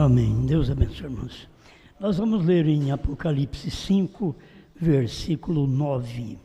Amém. Deus abençoe, irmãos. Nós vamos ler em Apocalipse 5, versículo 9.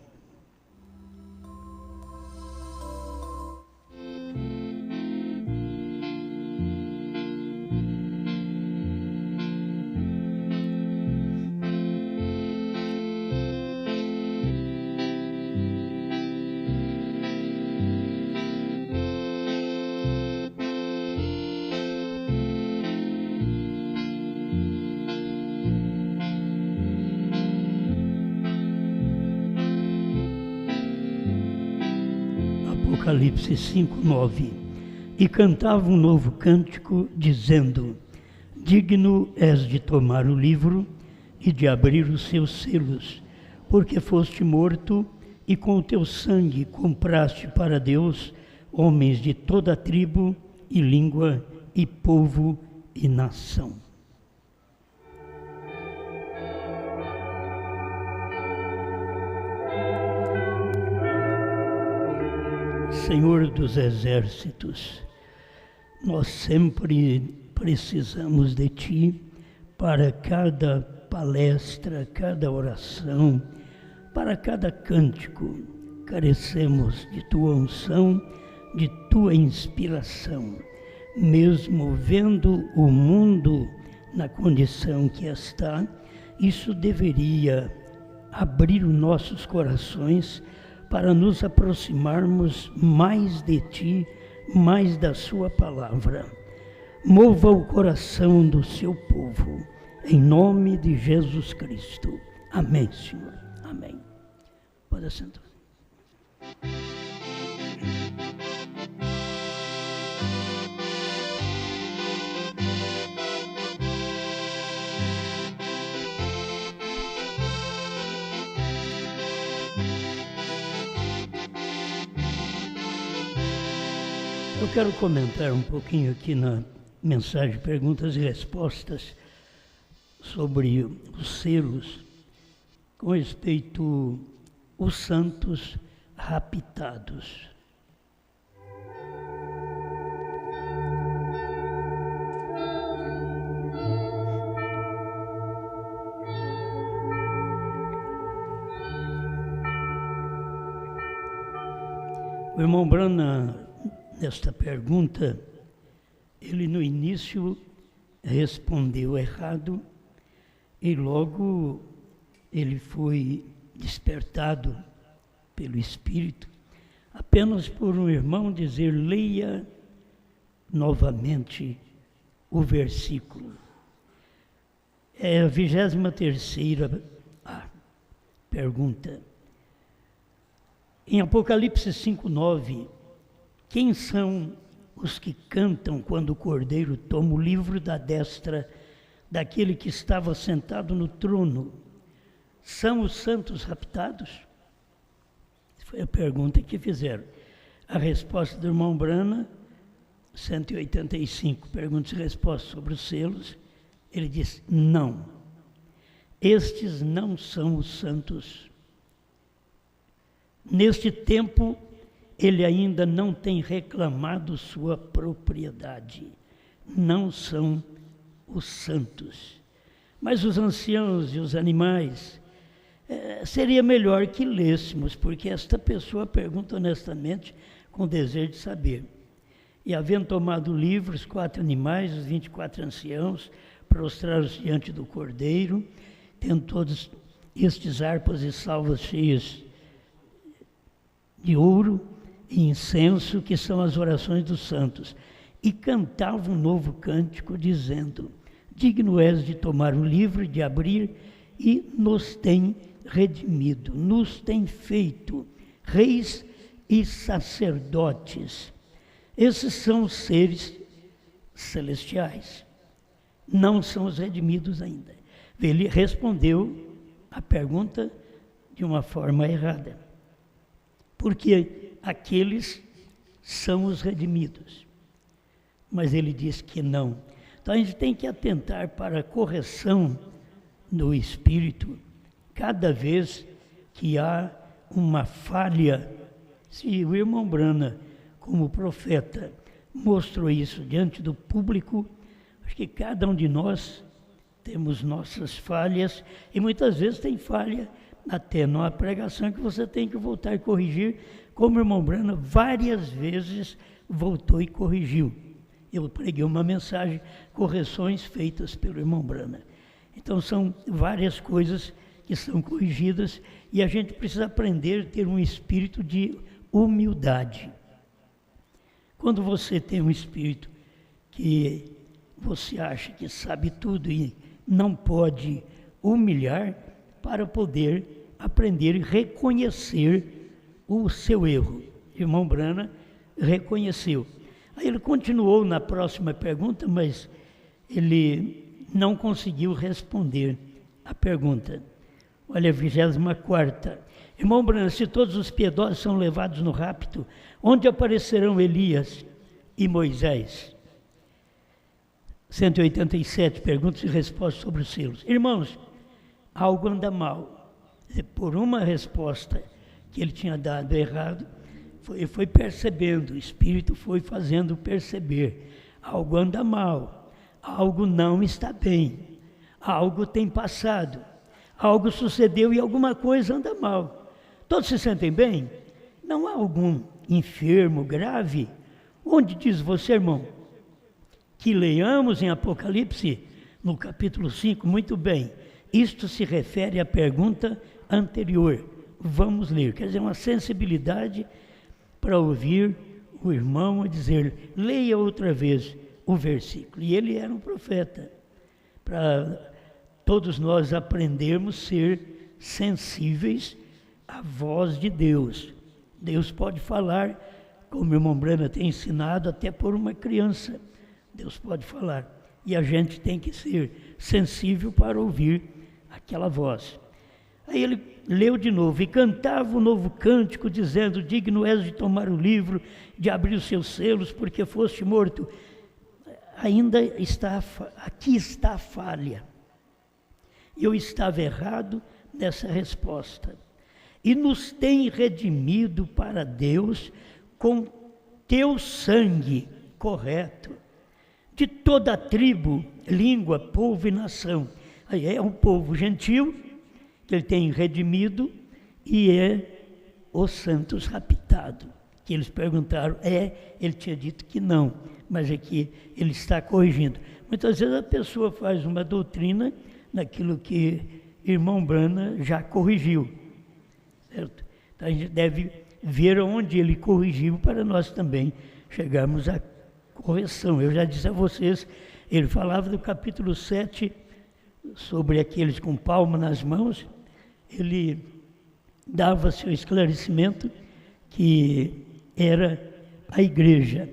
Apocalipse 5, 9. E cantava um novo cântico, dizendo: Digno és de tomar o livro e de abrir os seus selos, porque foste morto e com o teu sangue compraste para Deus homens de toda tribo e língua e povo e nação. Senhor dos exércitos, nós sempre precisamos de Ti para cada palestra, cada oração, para cada cântico. Carecemos de Tua unção, de Tua inspiração. Mesmo vendo o mundo na condição que está, isso deveria abrir os nossos corações para nos aproximarmos mais de Ti, mais da Sua palavra. Mova o coração do Seu povo, em nome de Jesus Cristo. Amém, Senhor. Amém. Pode assentar. Eu quero comentar um pouquinho aqui na mensagem Perguntas e Respostas sobre os selos, com respeito aos santos raptados. O irmão Brana, nesta pergunta, ele no início respondeu errado e logo ele foi despertado pelo Espírito, apenas por um irmão dizer: leia novamente o versículo. É a 23ª pergunta. Em Apocalipse 5:9, quem são os que cantam quando o Cordeiro toma o livro da destra daquele que estava sentado no trono? São os santos raptados? Foi a pergunta que fizeram. A resposta do irmão Brana, 185, perguntas e respostas sobre os selos, ele diz: não, estes não são os santos. Neste tempo, ele ainda não tem reclamado sua propriedade. Não são os santos. Mas os anciãos e os animais, seria melhor que lêssemos, porque esta pessoa pergunta honestamente com desejo de saber. E havendo tomado o livro, os 4 animais, os 24 anciãos, prostraram-se diante do Cordeiro, tendo todos estes harpas e salvas cheias de ouro e incenso, que são as orações dos santos, e cantavam um novo cântico, dizendo: digno és de tomar o livro, de abrir, e nos tem redimido, nos tem feito reis e sacerdotes. Esses são os seres celestiais, não são os redimidos ainda. Ele respondeu a pergunta de uma forma errada, porque aqueles são os redimidos, mas ele diz que não. Então a gente tem que atentar para a correção no espírito cada vez que há uma falha. Se o irmão Brana, como profeta, mostrou isso diante do público, Acho que cada um de nós temos nossas falhas, e muitas vezes tem falha até numa pregação que você tem que voltar e corrigir, como o irmão Brana várias vezes voltou e corrigiu. Eu preguei uma mensagem, correções feitas pelo irmão Brana. Então são várias coisas que são corrigidas, e a gente precisa aprender a ter um espírito de humildade. Quando você tem um espírito que você acha que sabe tudo e não pode humilhar, para poder aprender e reconhecer o seu erro. O irmão Brana reconheceu. Aí ele continuou na próxima pergunta, mas ele não conseguiu responder a pergunta. Olha, a 24ª. Irmão Brana, se todos os piedosos são levados no rapto, onde aparecerão Elias e Moisés? 187, perguntas e respostas sobre os selos. Irmãos, algo anda mal. Por uma resposta que ele tinha dado errado, ele foi percebendo, o Espírito foi fazendo perceber. Algo anda mal, algo não está bem, algo tem passado, algo sucedeu e alguma coisa anda mal. Todos se sentem bem? Não há algum enfermo grave? Onde diz você, irmão? Que leiamos em Apocalipse, no capítulo 5, muito bem. Isto se refere à pergunta anterior. Vamos ler. Quer dizer, uma sensibilidade para ouvir o irmão dizer, leia outra vez o versículo. E ele era um profeta. Para todos nós aprendermos a ser sensíveis à voz de Deus. Deus pode falar, como o irmão Brana tem ensinado, até por uma criança. Deus pode falar, e a gente tem que ser sensível para ouvir aquela voz. Aí ele leu de novo, e cantava um novo cântico, dizendo, digno és de tomar o livro, de abrir os seus selos, porque foste morto. Ainda está, aqui está a falha. Eu estava errado nessa resposta. E nos tem redimido para Deus com teu sangue correto, de toda a tribo, língua, povo e nação. Aí é um povo gentil, que ele tem redimido, e é os santos raptados. Que eles perguntaram, ele tinha dito que não, mas aqui ele está corrigindo. Muitas vezes a pessoa faz uma doutrina naquilo que irmão Brana já corrigiu, certo? Então a gente deve ver onde ele corrigiu para nós também chegarmos à correção. Eu já disse a vocês, ele falava do capítulo 7, sobre aqueles com palma nas mãos, ele dava seu esclarecimento que era a igreja,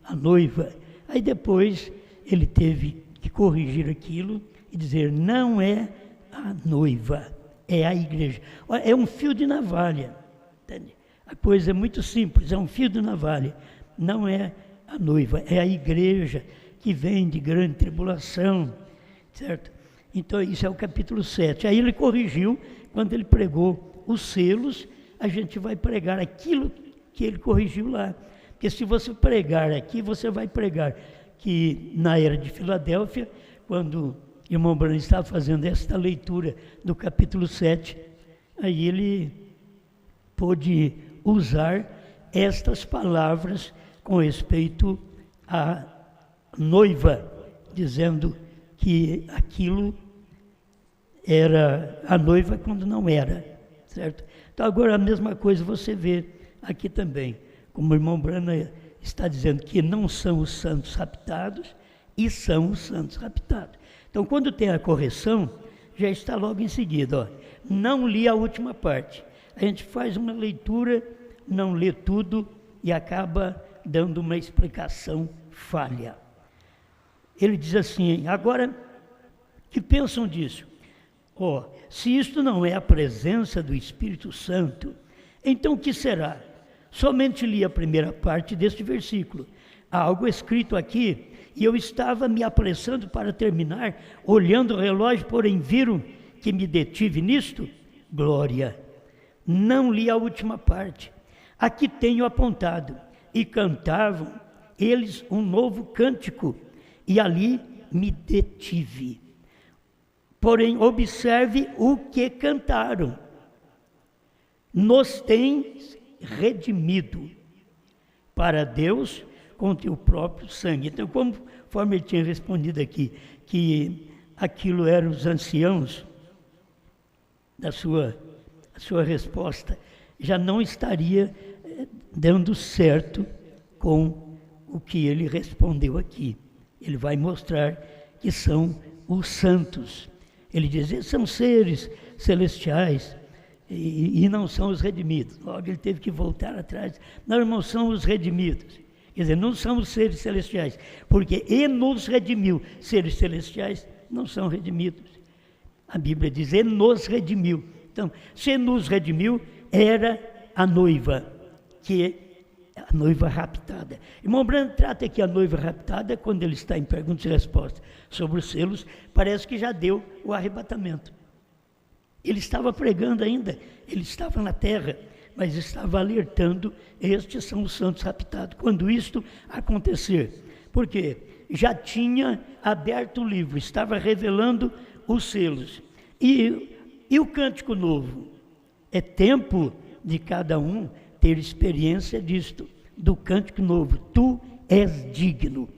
a noiva. Aí depois ele teve que corrigir aquilo e dizer, não é a noiva, é a igreja. Olha, é um fio de navalha, entende? A coisa é muito simples, é um fio de navalha, não é a noiva, é a igreja que vem de grande tribulação, certo? Então isso é o capítulo 7. Aí ele corrigiu, quando ele pregou os selos, a gente vai pregar aquilo que ele corrigiu lá. Porque se você pregar aqui, você vai pregar que na era de Filadélfia, quando o irmão Branham estava fazendo esta leitura do capítulo 7, aí ele pôde usar estas palavras com respeito à noiva, dizendo que aquilo era a noiva quando não era, certo? Então agora a mesma coisa você vê aqui também, como o irmão Brana está dizendo que não são os santos raptados e são os santos raptados. Então quando tem a correção, já está logo em seguida, ó, não li a última parte. A gente faz uma leitura, não lê tudo e acaba dando uma explicação falha. Ele diz assim, agora, que pensam disso? Se isto não é a presença do Espírito Santo, então o que será? Somente li a primeira parte deste versículo. Há algo escrito aqui, e eu estava me apressando para terminar, olhando o relógio, porém viram que me detive nisto? Glória! Não li a última parte. Aqui tenho apontado. E cantavam eles um novo cântico, e ali me detive. Porém, observe o que cantaram. Nos tens redimido para Deus com teu próprio sangue. Então, conforme ele tinha respondido aqui, que aquilo eram os anciãos, da sua resposta, já não estaria dando certo com o que ele respondeu aqui. Ele vai mostrar que são os santos. Ele diz, são seres celestiais e não são os redimidos. Logo ele teve que voltar atrás. Não, irmãos, são os redimidos. Quer dizer, não são os seres celestiais, porque e nos redimiu. Seres celestiais não são redimidos. A Bíblia diz, e nos redimiu. Então, se nos redimiu, era a noiva, que é a noiva raptada. Irmão Branco trata aqui a noiva raptada, quando ele está em perguntas e respostas sobre os selos, parece que já deu o arrebatamento. Ele estava pregando ainda, ele estava na terra, mas estava alertando, estes são os santos raptados. Quando isto acontecer, porque já tinha aberto o livro, estava revelando os selos. E o cântico novo? É tempo de cada um ter experiência disto, do cântico novo. Tu és digno.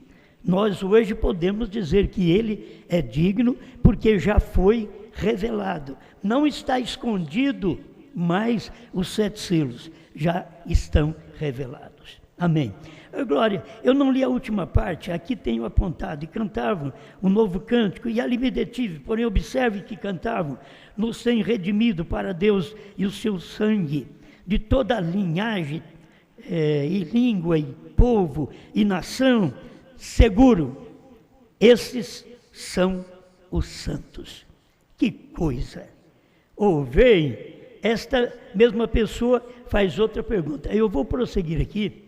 Nós hoje podemos dizer que ele é digno porque já foi revelado. Não está escondido, mas os 7 selos já estão revelados. Amém. Glória, eu não li a última parte, aqui tenho apontado, e cantavam um novo cântico, e ali me detive, porém observe que cantavam, nos tem redimido para Deus e o seu sangue, de toda a linhagem, e língua, e povo, e nação, seguro, esses são os santos. Que coisa! Ou vem, esta mesma pessoa faz outra pergunta. Eu vou prosseguir aqui,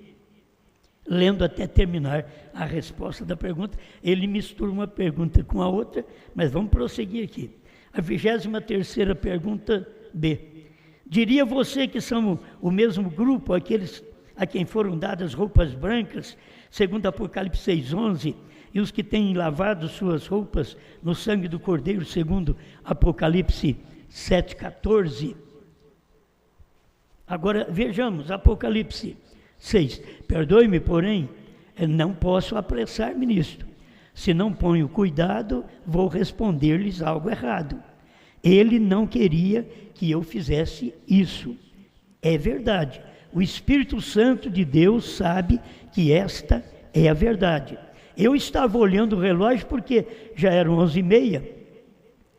lendo até terminar a resposta da pergunta. Ele mistura uma pergunta com a outra, mas vamos prosseguir aqui. A 23ª pergunta B. Diria você que são o mesmo grupo, aqueles a quem foram dadas roupas brancas, segundo Apocalipse 6:11, e os que têm lavado suas roupas no sangue do Cordeiro, segundo Apocalipse 7:14. Agora vejamos, Apocalipse 6. Perdoe-me, porém, não posso apressar-me nisto. Se não ponho cuidado, vou responder-lhes algo errado. Ele não queria que eu fizesse isso. É verdade. O Espírito Santo de Deus sabe que esta é a verdade. Eu estava olhando o relógio porque já eram 11h30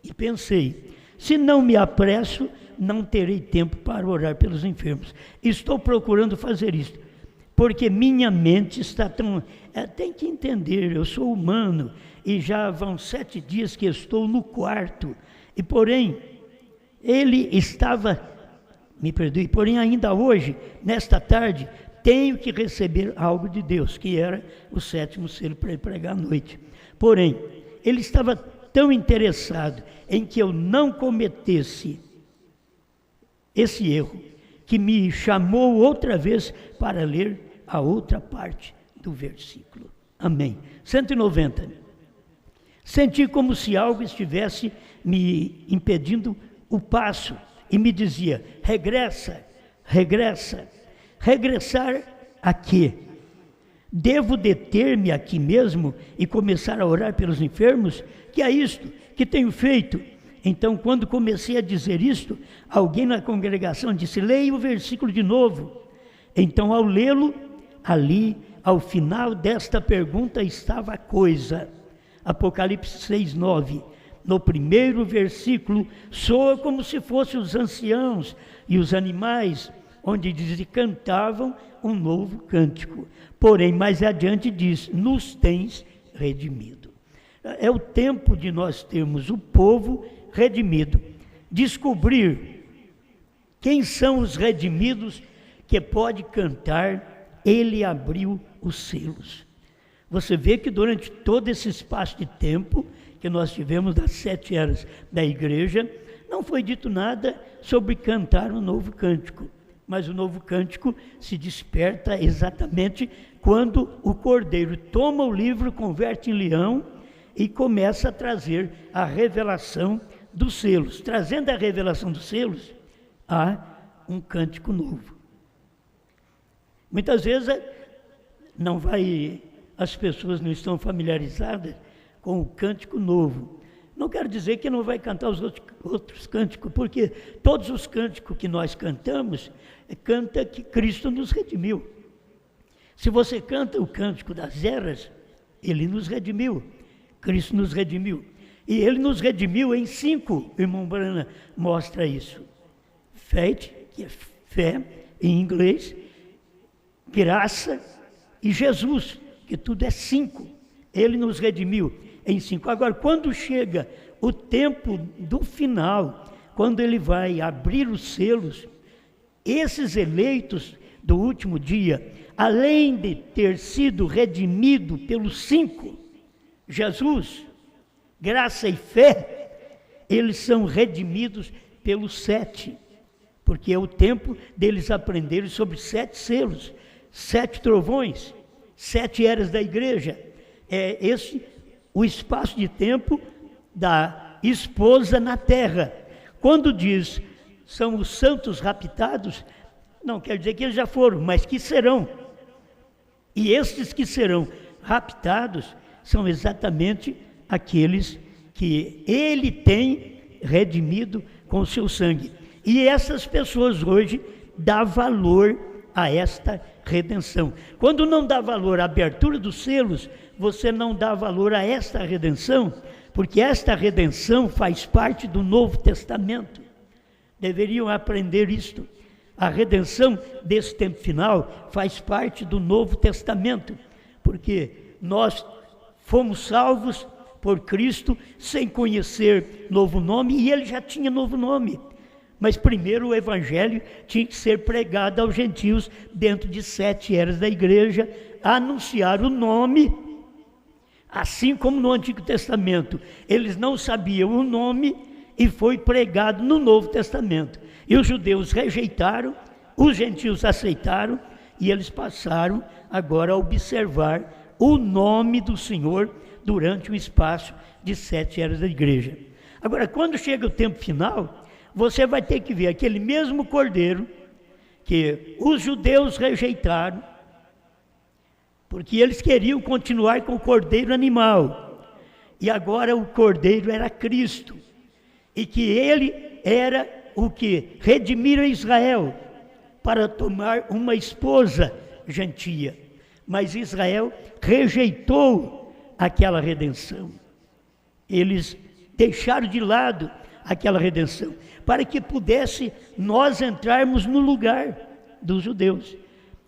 e pensei, se não me apresso, não terei tempo para orar pelos enfermos. Estou procurando fazer isso, porque minha mente está tão... tem que entender, eu sou humano e já vão 7 dias que estou no quarto. E porém, ele estava, me perdoe, porém ainda hoje, nesta tarde, tenho que receber algo de Deus, que era o 7º selo para ele pregar à noite. Porém, ele estava tão interessado em que eu não cometesse esse erro, que me chamou outra vez para ler a outra parte do versículo. Amém. 190. Senti como se algo estivesse me impedindo o passo e me dizia, regressa, regressa. Regressar a quê? Devo deter-me aqui mesmo e começar a orar pelos enfermos? Que é isto que tenho feito? Então, quando comecei a dizer isto, alguém na congregação disse, leia o versículo de novo. Então, ao lê-lo, ali, ao final desta pergunta, estava a coisa. Apocalipse 6:9. No primeiro versículo, soa como se fossem os anciãos e os animais, onde diz, e cantavam um novo cântico. Porém, mais adiante diz, nos tens redimido. É o tempo de nós termos o povo redimido. Descobrir quem são os redimidos que pode cantar, ele abriu os selos. Você vê que durante todo esse espaço de tempo que nós tivemos das 7 eras da igreja, não foi dito nada sobre cantar um novo cântico. Mas o novo cântico se desperta exatamente quando o cordeiro toma o livro, converte em leão e começa a trazer a revelação dos selos. Trazendo a revelação dos selos, há um cântico novo. Muitas vezes as pessoas não estão familiarizadas com o cântico novo. Não quero dizer que não vai cantar os outros cânticos, porque todos os cânticos que nós cantamos, canta que Cristo nos redimiu. Se você canta o cântico das eras, Ele nos redimiu, Cristo nos redimiu. E Ele nos redimiu em 5, o irmão Brana mostra isso. Faith, que é fé em inglês, graça e Jesus, que tudo é 5. Ele nos redimiu em 5. Agora, quando chega o tempo do final, quando Ele vai abrir os selos, esses eleitos do último dia, além de ter sido redimido pelos 5, Jesus, graça e fé, eles são redimidos pelos 7, porque é o tempo deles aprenderem sobre 7 selos, 7 trovões, 7 eras da igreja. É esse o espaço de tempo da esposa na terra. Quando diz são os santos raptados, não quer dizer que eles já foram, mas que serão. E estes que serão raptados são exatamente aqueles que Ele tem redimido com o seu sangue. E essas pessoas hoje dão valor a esta redenção. Quando não dá valor à abertura dos selos, você não dá valor a esta redenção, porque esta redenção faz parte do Novo Testamento. Deveriam aprender isto. A redenção desse tempo final faz parte do Novo Testamento, porque nós fomos salvos por Cristo sem conhecer novo nome, e Ele já tinha novo nome. Mas primeiro o Evangelho tinha que ser pregado aos gentios dentro de 7 eras da igreja, anunciar o nome, assim como no Antigo Testamento. Eles não sabiam o nome e foi pregado no Novo Testamento. E os judeus rejeitaram, os gentios aceitaram, e eles passaram agora a observar o nome do Senhor durante o espaço de 7 eras da igreja. Agora, quando chega o tempo final, você vai ter que ver aquele mesmo cordeiro que os judeus rejeitaram, porque eles queriam continuar com o cordeiro animal, e agora o cordeiro era Cristo, e que ele era o que redimira Israel para tomar uma esposa gentia. Mas Israel rejeitou aquela redenção. Eles deixaram de lado aquela redenção, para que pudesse nós entrarmos no lugar dos judeus.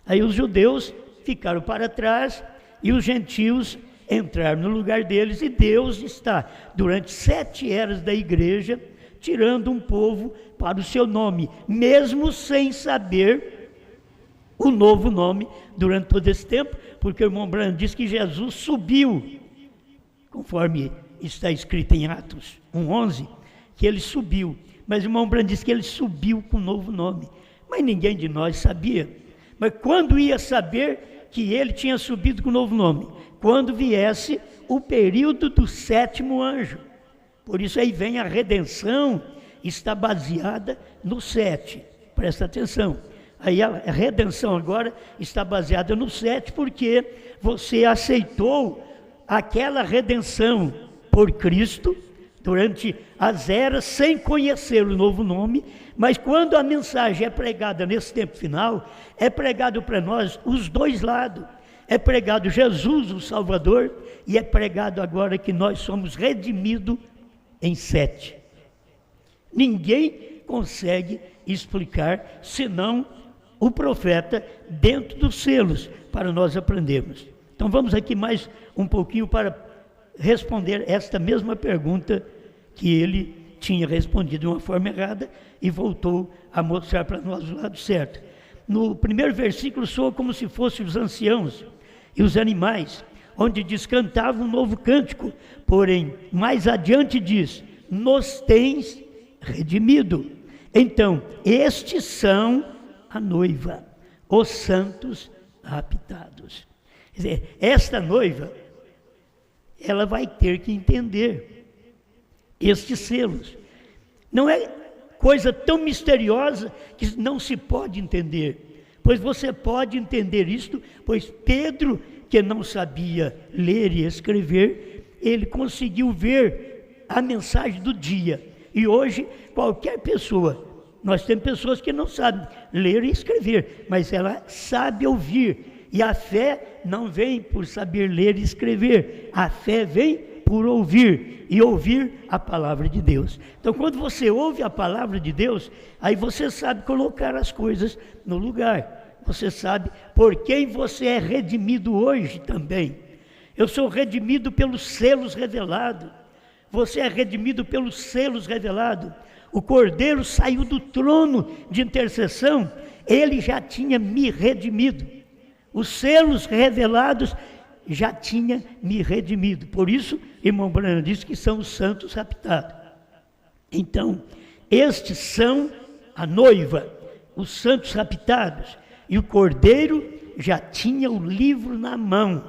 Aí os judeus ficaram para trás e os gentios entraram no lugar deles, e Deus está, durante 7 eras da igreja, tirando um povo para o seu nome, mesmo sem saber o novo nome durante todo esse tempo, porque o irmão Branham diz que Jesus subiu, conforme está escrito em Atos 1:11, que ele subiu, mas o irmão Branham diz que ele subiu com um novo nome, mas ninguém de nós sabia. Mas quando ia saber que ele tinha subido com um novo nome? Quando viesse o período do 7º anjo. Por isso aí vem a redenção, está baseada no 7, presta atenção. Aí a redenção agora está baseada no 7, porque você aceitou aquela redenção por Cristo durante as eras sem conhecer o novo nome, mas quando a mensagem é pregada nesse tempo final, é pregado para nós os dois lados. É pregado Jesus, o Salvador, e é pregado agora que nós somos redimidos em 7. Ninguém consegue explicar, senão o profeta, dentro dos selos, para nós aprendermos. Então vamos aqui mais um pouquinho para responder esta mesma pergunta que ele tinha respondido de uma forma errada e voltou a mostrar para nós o lado certo. No primeiro versículo soa como se fossem os anciãos e os animais, onde diz: cantavam um novo cântico, porém mais adiante diz: nos tens redimido. Então, estes são a noiva, os santos raptados. Quer dizer, esta noiva, ela vai ter que entender estes selos. Não é coisa tão misteriosa que não se pode entender, pois você pode entender isto, pois Pedro, que não sabia ler e escrever, ele conseguiu ver a mensagem do dia. E hoje, qualquer pessoa, nós temos pessoas que não sabem ler e escrever, mas ela sabe ouvir. E a fé não vem por saber ler e escrever, a fé vem por ouvir, e ouvir a palavra de Deus. Então, quando você ouve a palavra de Deus, aí você sabe colocar as coisas no lugar. Você sabe por quem você é redimido hoje também. Eu sou redimido pelos selos revelados. Você é redimido pelos selos revelados. O Cordeiro saiu do trono de intercessão, ele já tinha me redimido. Os selos revelados já tinha me redimido. Por isso, irmão Branham diz que são os santos raptados. Então, estes são a noiva, os santos raptados. E o Cordeiro já tinha o livro na mão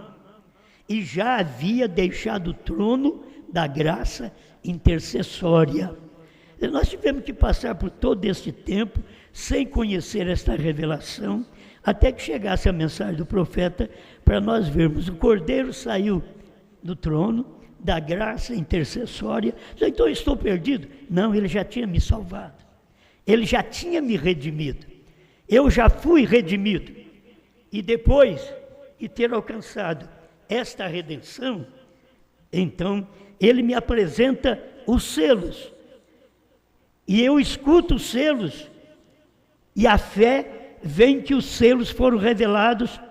e já havia deixado o trono da graça intercessória. Nós tivemos que passar por todo este tempo sem conhecer esta revelação, até que chegasse a mensagem do profeta para nós vermos. O Cordeiro saiu do trono da graça intercessória. Então eu estou perdido? Não, ele já tinha me salvado. Ele já tinha me redimido. Eu já fui redimido. E depois de ter alcançado esta redenção, então ele me apresenta os selos. E eu escuto os selos. E a fé vem que os selos foram revelados,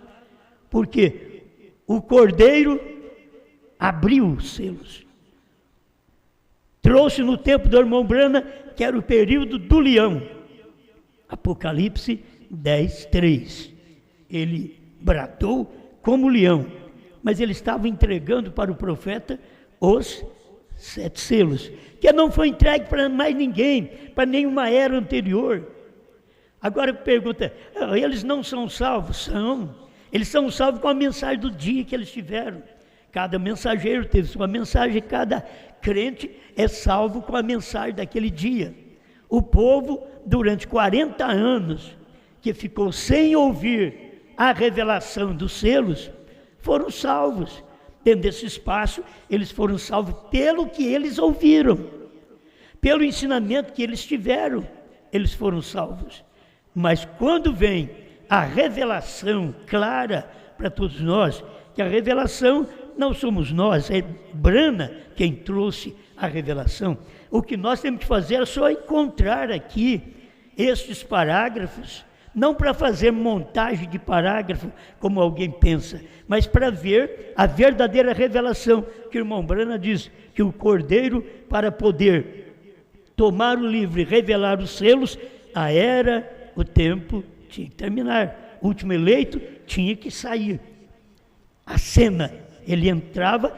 porque o Cordeiro abriu os selos. Trouxe no tempo do irmão Branham, que era o período do leão. Apocalipse 10:3. Ele bradou como leão, mas ele estava entregando para o profeta os 7 selos, que não foi entregue para mais ninguém, para nenhuma era anterior. Agora pergunta, eles não são salvos? São. Eles são salvos com a mensagem do dia que eles tiveram. Cada mensageiro teve sua mensagem, cada crente é salvo com a mensagem daquele dia. O povo, durante 40 anos, que ficou sem ouvir a revelação dos selos, foram salvos. Dentro desse espaço, eles foram salvos pelo que eles ouviram, pelo ensinamento que eles tiveram, eles foram salvos. Mas quando vem a revelação clara para todos nós, que a revelação não somos nós, é Branham quem trouxe a revelação. O que nós temos que fazer é só encontrar aqui estes parágrafos, não para fazer montagem de parágrafo, como alguém pensa, mas para ver a verdadeira revelação, que o irmão Branham diz, que o Cordeiro, para poder tomar o livro e revelar os selos, a era, o tempo tinha que terminar. O último eleito tinha que sair. A cena, ele entrava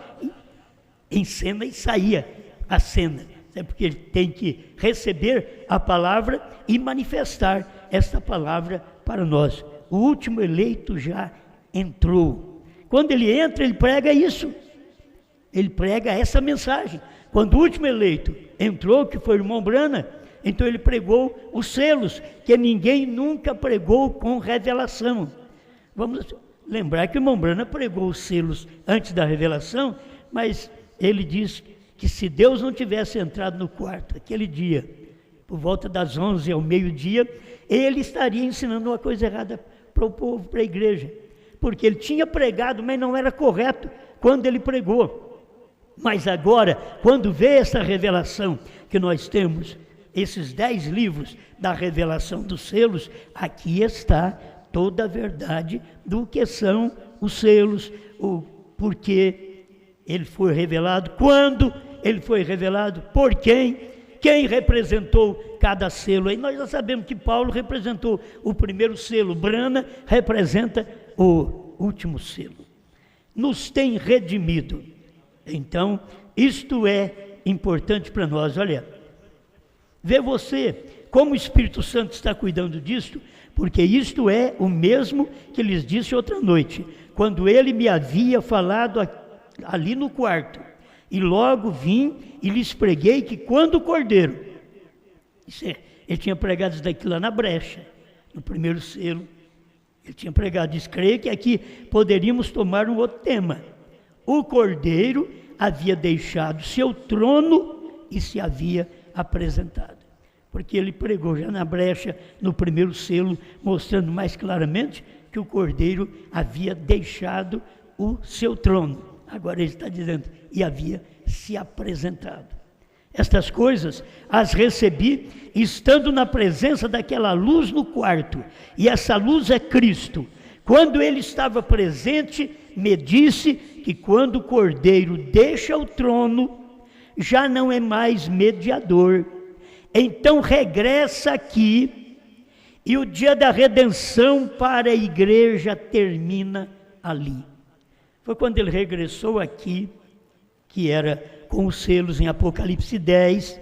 em cena e saía a cena. É porque ele tem que receber a palavra e manifestar esta palavra para nós. O último eleito já entrou. Quando ele entra, ele prega isso. Ele prega essa mensagem. Quando o último eleito entrou, que foi o irmão Branham, então ele pregou os selos, que ninguém nunca pregou com revelação. Vamos lembrar que o irmão Branham pregou os selos antes da revelação, mas ele diz que se Deus não tivesse entrado no quarto aquele dia, por volta das 11 ao meio-dia, ele estaria ensinando uma coisa errada para o povo, para a igreja. Porque ele tinha pregado, mas não era correto quando ele pregou. Mas agora, quando vê essa revelação que nós temos, esses 10 livros da revelação dos selos, aqui está toda a verdade do que são os selos, o porquê ele foi revelado, quando ele foi revelado, por quem representou cada selo. Aí nós já sabemos que Paulo representou o primeiro selo, Branham representa o último selo. Nos tem redimido. Então, isto é importante para nós. Olha, vê você como o Espírito Santo está cuidando disto? Porque isto é o mesmo que lhes disse outra noite, quando ele me havia falado ali no quarto. E logo vim e lhes preguei que quando o cordeiro, ele tinha pregado isso daqui lá na brecha, no primeiro selo, ele tinha pregado isso. Creio que aqui poderíamos tomar um outro tema. O cordeiro havia deixado seu trono e se havia apresentado. Porque ele pregou já na brecha, no primeiro selo, mostrando mais claramente que o cordeiro havia deixado o seu trono. Agora ele está dizendo, e havia se apresentado. Estas coisas as recebi estando na presença daquela luz no quarto, e essa luz é Cristo. Quando ele estava presente, me disse que quando o cordeiro deixa o trono, já não é mais mediador. Então regressa aqui, e o dia da redenção para a igreja termina ali. Foi quando ele regressou aqui, que era com os selos em Apocalipse 10,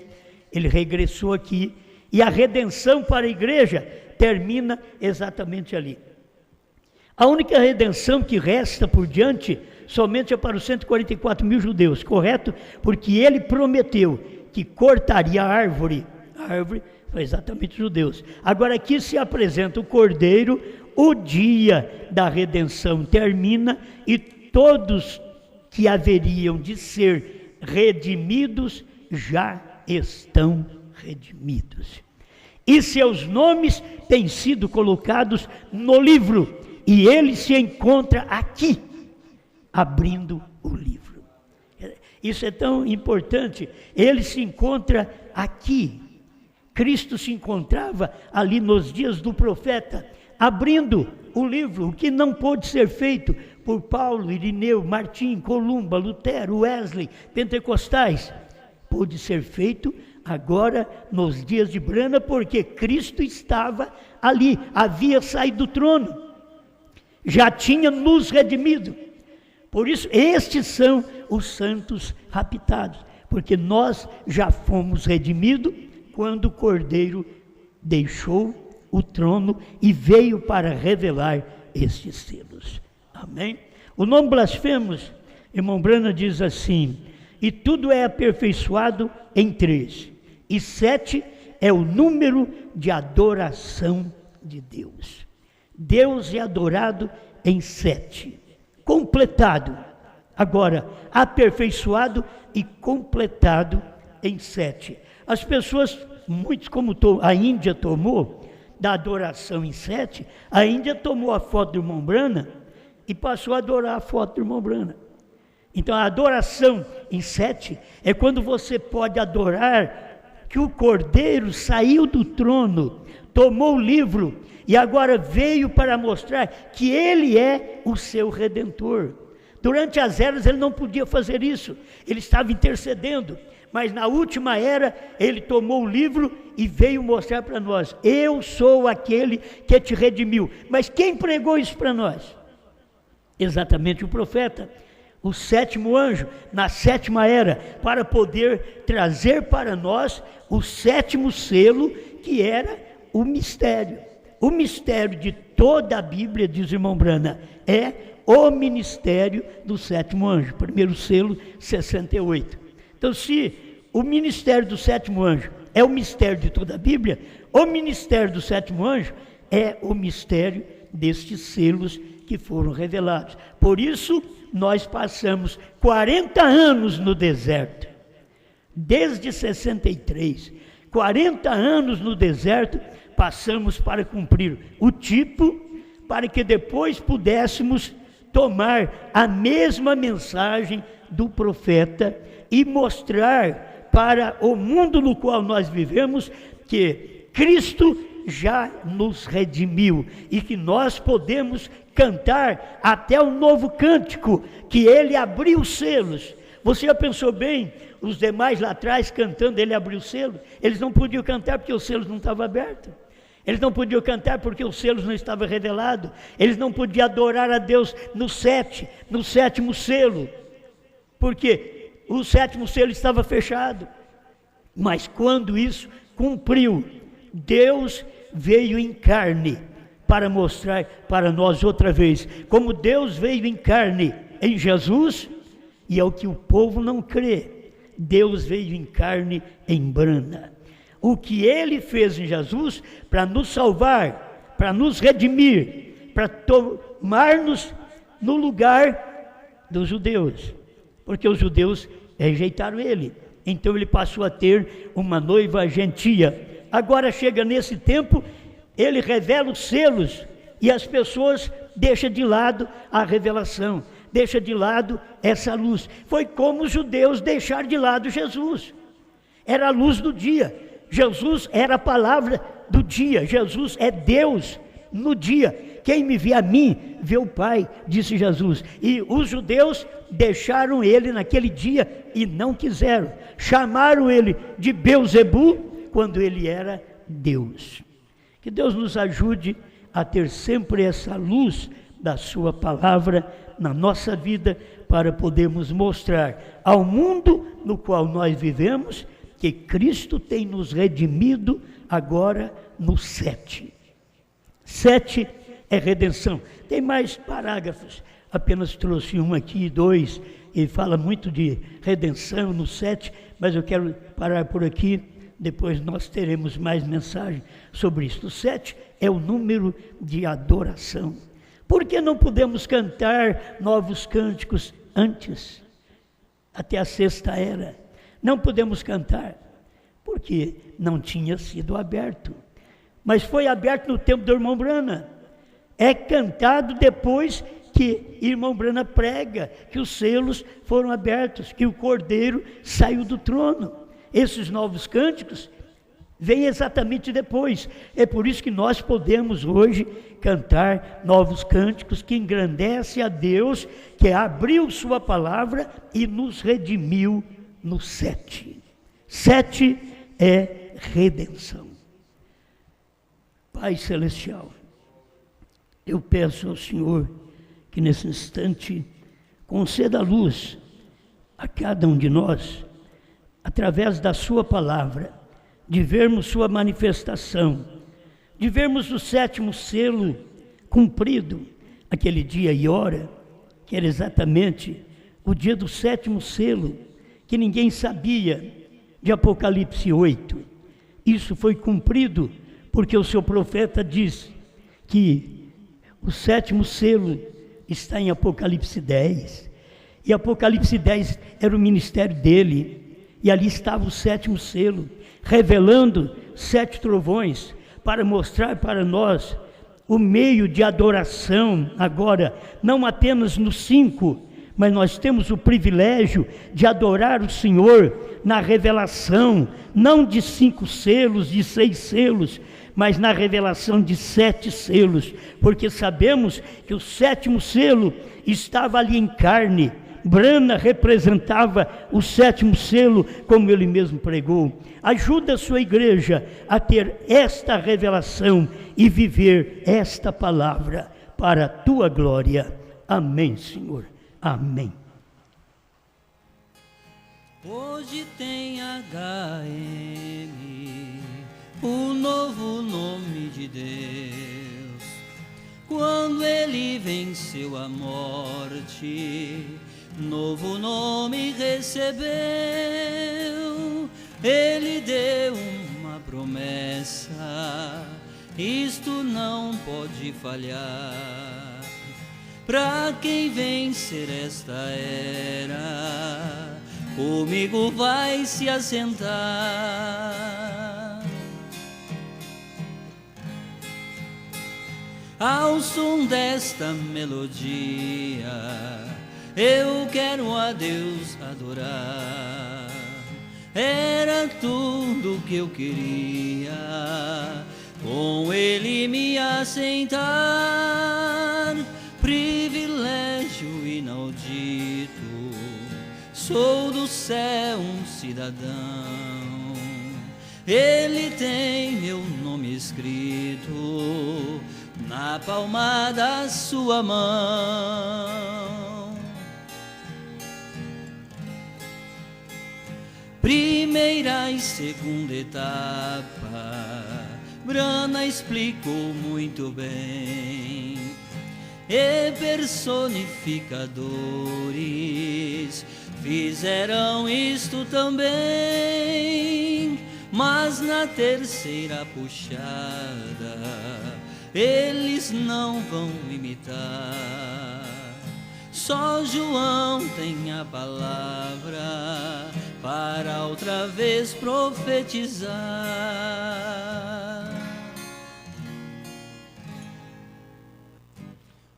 ele regressou aqui, e a redenção para a igreja termina exatamente ali. A única redenção que resta por diante, somente é para os 144 mil judeus, correto? Porque ele prometeu que cortaria a árvore foi exatamente os judeus. Agora aqui se apresenta o cordeiro, o dia da redenção termina, e todos que haveriam de ser redimidos já estão redimidos. E seus nomes têm sido colocados no livro, e ele se encontra aqui, abrindo o livro. Isso é tão importante, ele se encontra aqui. Cristo se encontrava ali nos dias do profeta, abrindo o livro, o que não pôde ser feito por Paulo, Irineu, Martim, Columba, Lutero, Wesley, Pentecostais. Pôde ser feito agora nos dias de Brana, porque Cristo estava ali, havia saído do trono, já tinha nos redimido. Por isso, estes são os santos raptados, porque nós já fomos redimidos quando o Cordeiro deixou o trono e veio para revelar estes selos. Amém? O nome blasfemos, irmão Brana diz assim, e tudo é aperfeiçoado em 3, e 7 é o número de adoração de Deus. Deus é adorado em 7, completado, agora aperfeiçoado e completado em 7. As pessoas, muitos como a Índia tomou, da adoração em 7, a Índia tomou a foto do irmão Brana e passou a adorar a foto do irmão Brana. Então a adoração em 7 é quando você pode adorar que o Cordeiro saiu do trono, tomou o livro e agora veio para mostrar que ele é o seu Redentor. Durante as eras ele não podia fazer isso, ele estava intercedendo. Mas na última era, ele tomou o livro e veio mostrar para nós, eu sou aquele que te redimiu. Mas quem pregou isso para nós? Exatamente o profeta, o 7º anjo, na 7ª era, para poder trazer para nós o 7º selo, que era o mistério. O mistério de toda a Bíblia, diz o irmão Brana, é o ministério do 7º anjo, primeiro selo, 68. Então, se o ministério do 7º anjo é o mistério de toda a Bíblia, o ministério do 7º anjo é o mistério destes selos que foram revelados. Por isso, nós passamos 40 anos no deserto, desde 63, 40 anos no deserto, passamos para cumprir o tipo, para que depois pudéssemos tomar a mesma mensagem do profeta e mostrar para o mundo no qual nós vivemos que Cristo já nos redimiu e que nós podemos cantar até o novo cântico, que ele abriu os selos. Você já pensou bem, os demais lá atrás cantando, ele abriu o selo? Eles não podiam cantar porque os selos não estavam abertos. Eles não podiam cantar porque os selos não estavam revelados. Eles não podiam adorar a Deus no 7º selo, porque o 7º selo estava fechado. Mas quando isso cumpriu, Deus veio em carne para mostrar para nós outra vez, como Deus veio em carne em Jesus, e é o que o povo não crê. Deus veio em carne em Brana. O que Ele fez em Jesus para nos salvar, para nos redimir, para tomar-nos no lugar dos judeus, porque os judeus rejeitaram Ele. Então Ele passou a ter uma noiva gentia. Agora chega nesse tempo, Ele revela os selos e as pessoas deixam de lado a revelação, deixam de lado essa luz. Foi como os judeus deixaram de lado Jesus. Era a luz do dia. Jesus era a palavra do dia. Jesus é Deus no dia. Quem me vê a mim, vê o Pai, disse Jesus. E os judeus deixaram Ele naquele dia e não quiseram. Chamaram Ele de Beuzebu, quando Ele era Deus. Que Deus nos ajude a ter sempre essa luz da sua palavra na nossa vida, para podermos mostrar ao mundo no qual nós vivemos que Cristo tem nos redimido agora no 7. 7 é redenção. Tem mais parágrafos, apenas trouxe um aqui, 2, e fala muito de redenção no 7, mas eu quero parar por aqui, depois nós teremos mais mensagem sobre isso. O 7 é o número de adoração. Por que não podemos cantar novos cânticos antes? Até a 6ª era. Não podemos cantar, porque não tinha sido aberto. Mas foi aberto no tempo do irmão Brana. É cantado depois que irmão Brana prega, que os selos foram abertos, que o Cordeiro saiu do trono. Esses novos cânticos vêm exatamente depois. É por isso que nós podemos hoje cantar novos cânticos que engrandece a Deus, que abriu sua palavra e nos redimiu no 7. 7 é redenção. Pai Celestial, eu peço ao Senhor que nesse instante conceda luz a cada um de nós, através da sua palavra, de vermos sua manifestação, de vermos o 7º selo cumprido, aquele dia e hora, que era exatamente o dia do 7º selo, que ninguém sabia, de Apocalipse 8. Isso foi cumprido porque o seu profeta diz que o 7º selo está em Apocalipse 10, e Apocalipse 10 era o ministério dele, e ali estava o 7º selo, revelando 7 trovões, para mostrar para nós o meio de adoração agora, não apenas no 5, mas nós temos o privilégio de adorar o Senhor na revelação, não de 5 selos, de 6 selos, mas na revelação de 7 selos, porque sabemos que o 7º selo estava ali em carne. Brana representava o 7º selo, como ele mesmo pregou. Ajuda a sua igreja a ter esta revelação e viver esta palavra para a tua glória. Amém, Senhor. Amém. Hoje tem HM, o novo nome de Deus. Quando ele venceu a morte, novo nome recebeu. Ele deu uma promessa, isto não pode falhar. Para quem vencer esta era, comigo vai se assentar. Ao som desta melodia, eu quero a Deus adorar. Era tudo que eu queria, com Ele me assentar. Privilégio inaudito, sou do céu um cidadão. Ele tem meu nome escrito na palma da sua mão. Primeira e segunda etapa, Brana explicou muito bem. E personificadores fizeram isto também, mas na terceira puxada eles não vão imitar. Só João tem a palavra para outra vez profetizar.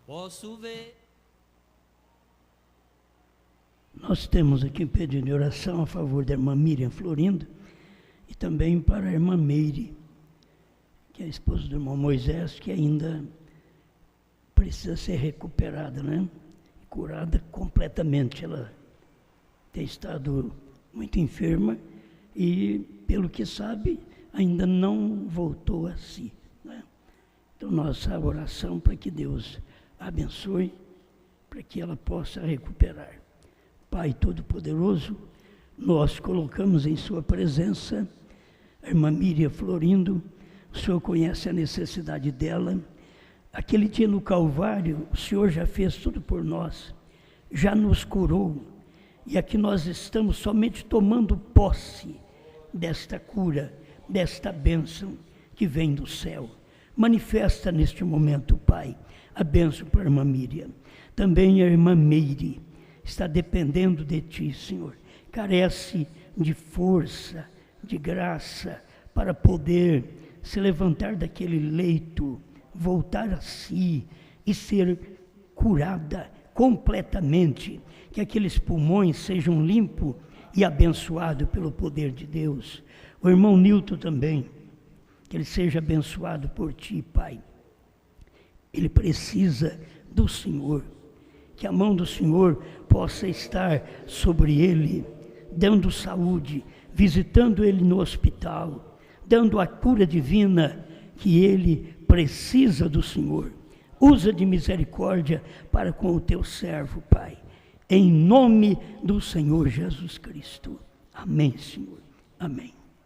Posso ver. Nós temos aqui pedido de oração a favor da irmã Miriam Florindo e também para a irmã Meire, que é a esposa do irmão Moisés, que ainda precisa ser recuperada, né? Curada completamente. Ela tem estado muito enferma e, pelo que sabe, ainda não voltou a si, né? Então, nossa oração para que Deus a abençoe, para que ela possa recuperar. Pai Todo-Poderoso, nós colocamos em Sua presença a irmã Miriam Florindo. O Senhor conhece a necessidade dela. Aquele dia no Calvário, o Senhor já fez tudo por nós, já nos curou, e aqui nós estamos somente tomando posse desta cura, desta bênção que vem do céu. Manifesta neste momento, Pai, a bênção para a irmã Miriam. Também a irmã Meire está dependendo de Ti, Senhor. Carece de força, de graça, para poder se levantar daquele leito, voltar a si e ser curada completamente, que aqueles pulmões sejam limpos e abençoados pelo poder de Deus. O irmão Nilton também, que ele seja abençoado por Ti, Pai. Ele precisa do Senhor, que a mão do Senhor possa estar sobre ele, dando saúde, visitando ele no hospital, dando a cura divina que ele precisa do Senhor. Usa de misericórdia para com o Teu servo, Pai, em nome do Senhor Jesus Cristo. Amém, Senhor. Amém.